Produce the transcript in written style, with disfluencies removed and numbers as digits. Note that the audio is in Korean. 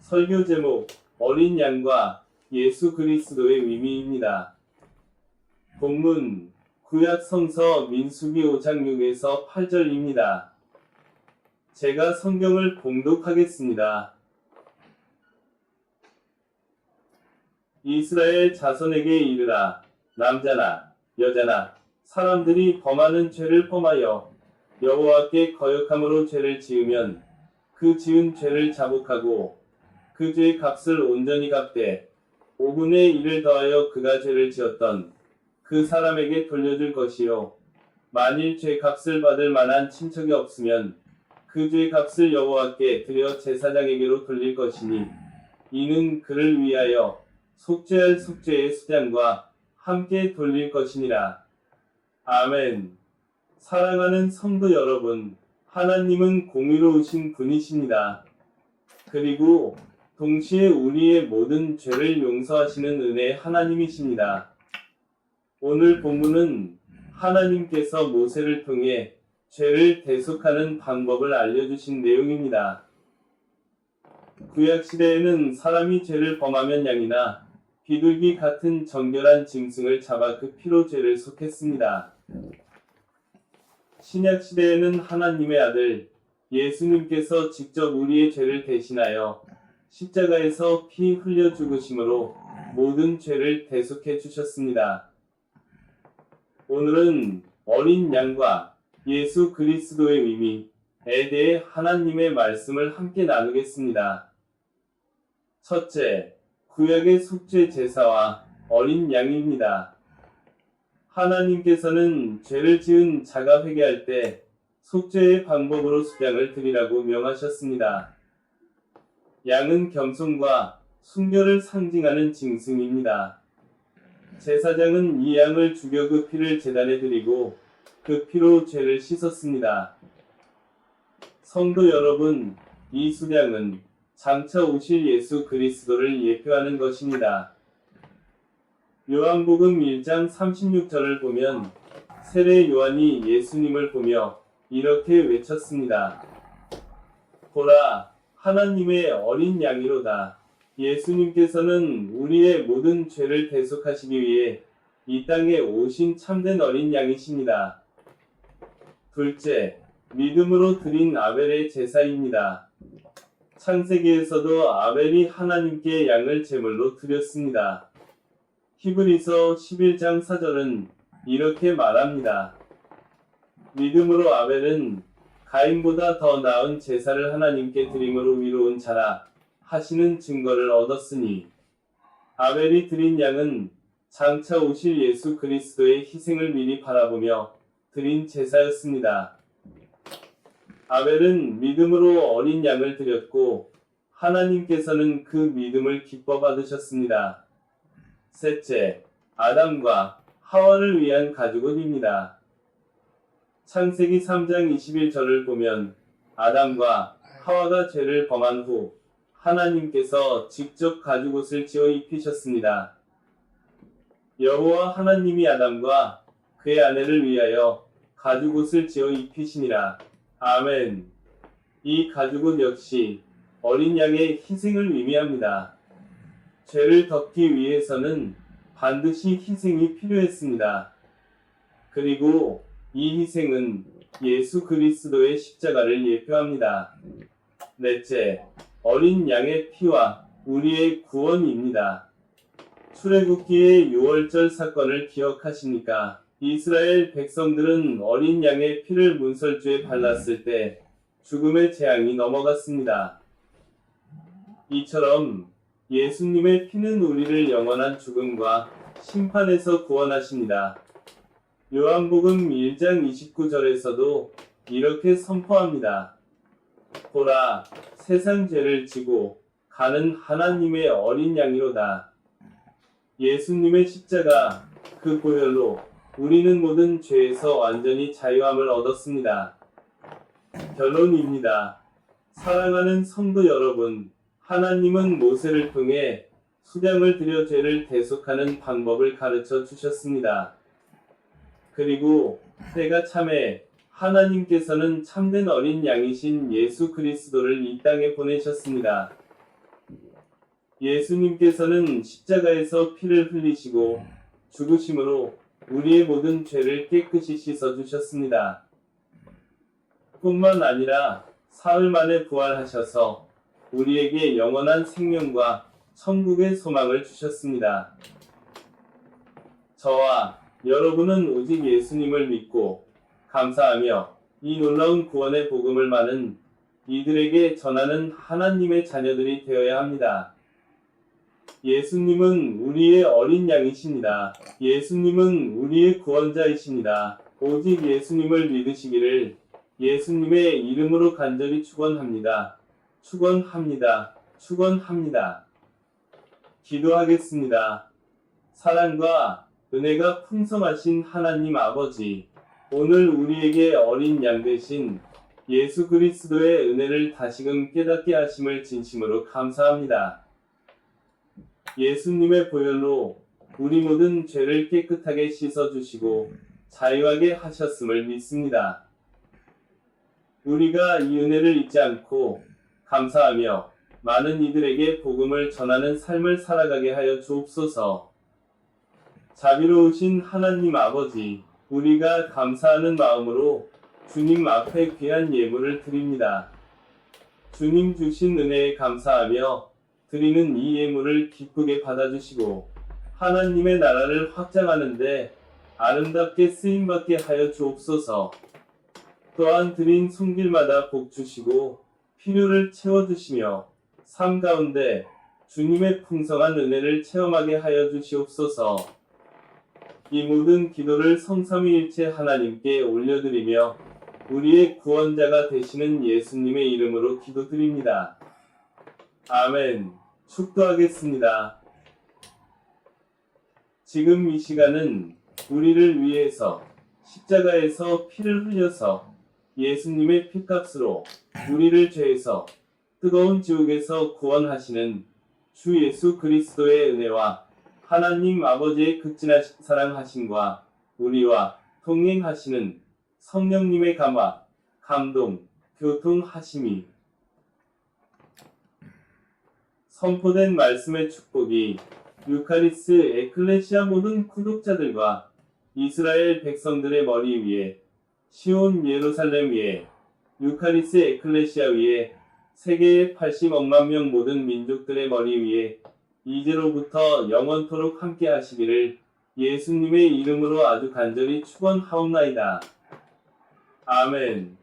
설교 제목 어린 양과 예수 그리스도의 의미입니다. 본문 구약 성서 민수기 5장 6에서 8절입니다. 제가 성경을 봉독하겠습니다. 이스라엘 자손에게 이르라. 남자나 여자나 사람들이 범하는 죄를 범하여 여호와께 거역함으로 죄를 지으면 그 지은 죄를 자복하고 그 죄의 값을 온전히 갚되 5분의 1을 더하여 그가 죄를 지었던 그 사람에게 돌려줄 것이요. 만일 죄 값을 받을 만한 친척이 없으면 그 죄 값을 여호와께 드려 제사장에게로 돌릴 것이니 이는 그를 위하여 속죄할 속죄의 수장과 함께 돌릴 것이니라. 아멘. 사랑하는 성도 여러분, 하나님은 공의로우신 분이십니다. 그리고 동시에 우리의 모든 죄를 용서하시는 은혜의 하나님이십니다. 오늘 본문은 하나님께서 모세를 통해 죄를 대속하는 방법을 알려주신 내용입니다. 구약시대에는 사람이 죄를 범하면 양이나 비둘기 같은 정결한 짐승을 잡아 그 피로 죄를 속했습니다. 신약시대에는 하나님의 아들 예수님께서 직접 우리의 죄를 대신하여 십자가에서 피 흘려 죽으심으로 모든 죄를 대속해 주셨습니다. 오늘은 어린 양과 예수 그리스도의 의미에 대해 하나님의 말씀을 함께 나누겠습니다. 첫째, 구약의 속죄 제사와 어린 양입니다. 하나님께서는 죄를 지은 자가 회개할 때 속죄의 방법으로 수양을 드리라고 명하셨습니다. 양은 겸손과 순결을 상징하는 짐승입니다. 제사장은 이 양을 죽여 그 피를 제단에 드리고 그 피로 죄를 씻었습니다. 성도 여러분, 이 수양은 장차 오실 예수 그리스도를 예표하는 것입니다. 요한복음 1장 36절을 보면 세례 요한이 예수님을 보며 이렇게 외쳤습니다. 보라, 하나님의 어린 양이로다. 예수님께서는 우리의 모든 죄를 대속하시기 위해 이 땅에 오신 참된 어린 양이십니다. 둘째, 믿음으로 드린 아벨의 제사입니다. 창세기에서도 아벨이 하나님께 양을 제물로 드렸습니다. 히브리서 11장 4절은 이렇게 말합니다. 믿음으로 아벨은 가인보다 더 나은 제사를 하나님께 드림으로 위로운 자라 하시는 증거를 얻었으니 아벨이 드린 양은 장차 오실 예수 그리스도의 희생을 미리 바라보며 드린 제사였습니다. 아벨은 믿음으로 어린 양을 드렸고 하나님께서는 그 믿음을 기뻐 받으셨습니다. 셋째, 아담과 하와를 위한 가죽옷입니다. 창세기 3장 21절을 보면 아담과 하와가 죄를 범한 후 하나님께서 직접 가죽옷을 지어 입히셨습니다. 여호와 하나님이 아담과 그의 아내를 위하여 가죽옷을 지어 입히시니라. 아멘. 이 가죽옷 역시 어린 양의 희생을 의미합니다. 죄를 덮기 위해서는 반드시 희생이 필요했습니다. 그리고 이 희생은 예수 그리스도의 십자가를 예표합니다. 넷째, 어린 양의 피와 우리의 구원입니다. 출애굽기의 6월절 사건을 기억하십니까? 이스라엘 백성들은 어린 양의 피를 문설주에 발랐을 때 죽음의 재앙이 넘어갔습니다. 이처럼 예수님의 피는 우리를 영원한 죽음과 심판에서 구원하십니다. 요한복음 1장 29절에서도 이렇게 선포합니다. 보라, 세상 죄를 지고 가는 하나님의 어린 양이로다. 예수님의 십자가, 그 보혈로 우리는 모든 죄에서 완전히 자유함을 얻었습니다. 결론입니다. 사랑하는 성도 여러분, 하나님은 모세를 통해 수양을 드려 죄를 대속하는 방법을 가르쳐 주셨습니다. 그리고 때가 참에 하나님께서는 참된 어린 양이신 예수 그리스도를 이 땅에 보내셨습니다. 예수님께서는 십자가에서 피를 흘리시고 죽으심으로 우리의 모든 죄를 깨끗이 씻어주셨습니다. 뿐만 아니라 사흘 만에 부활하셔서 우리에게 영원한 생명과 천국의 소망을 주셨습니다. 저와 여러분은 오직 예수님을 믿고 감사하며 이 놀라운 구원의 복음을 많은 이들에게 전하는 하나님의 자녀들이 되어야 합니다. 예수님은 우리의 어린 양이십니다. 예수님은 우리의 구원자이십니다. 오직 예수님을 믿으시기를 예수님의 이름으로 간절히 축원합니다. 축원합니다. 축원합니다. 기도하겠습니다. 사랑과 은혜가 풍성하신 하나님 아버지, 오늘 우리에게 어린 양 되신 예수 그리스도의 은혜를 다시금 깨닫게 하심을 진심으로 감사합니다. 예수님의 보혈로 우리 모든 죄를 깨끗하게 씻어주시고 자유하게 하셨음을 믿습니다. 우리가 이 은혜를 잊지 않고 감사하며 많은 이들에게 복음을 전하는 삶을 살아가게 하여 주옵소서. 자비로우신 하나님 아버지, 우리가 감사하는 마음으로 주님 앞에 귀한 예물을 드립니다. 주님 주신 은혜에 감사하며 드리는 이 예물을 기쁘게 받아주시고 하나님의 나라를 확장하는데 아름답게 쓰임받게 하여 주옵소서. 또한 드린 손길마다 복 주시고 필요를 채워주시며 삶 가운데 주님의 풍성한 은혜를 체험하게 하여 주시옵소서. 이 모든 기도를 성삼위일체 하나님께 올려드리며 우리의 구원자가 되시는 예수님의 이름으로 기도드립니다. 아멘. 축도하겠습니다. 지금 이 시간은 우리를 위해서 십자가에서 피를 흘려서 예수님의 피값으로 우리를 죄에서 뜨거운 지옥에서 구원하시는 주 예수 그리스도의 은혜와 하나님 아버지의 극진하신 사랑하심과 우리와 동행하시는 성령님의 감화, 감동, 교통하심이 선포된 말씀의 축복이 유카리스 에클레시아 모든 구독자들과 이스라엘 백성들의 머리 위에, 시온 예루살렘 위에, 유카리스 에클레시아 위에, 세계의 80억만 명 모든 민족들의 머리 위에 이제로부터 영원토록 함께 하시기를 예수님의 이름으로 아주 간절히 축원하옵나이다. 아멘.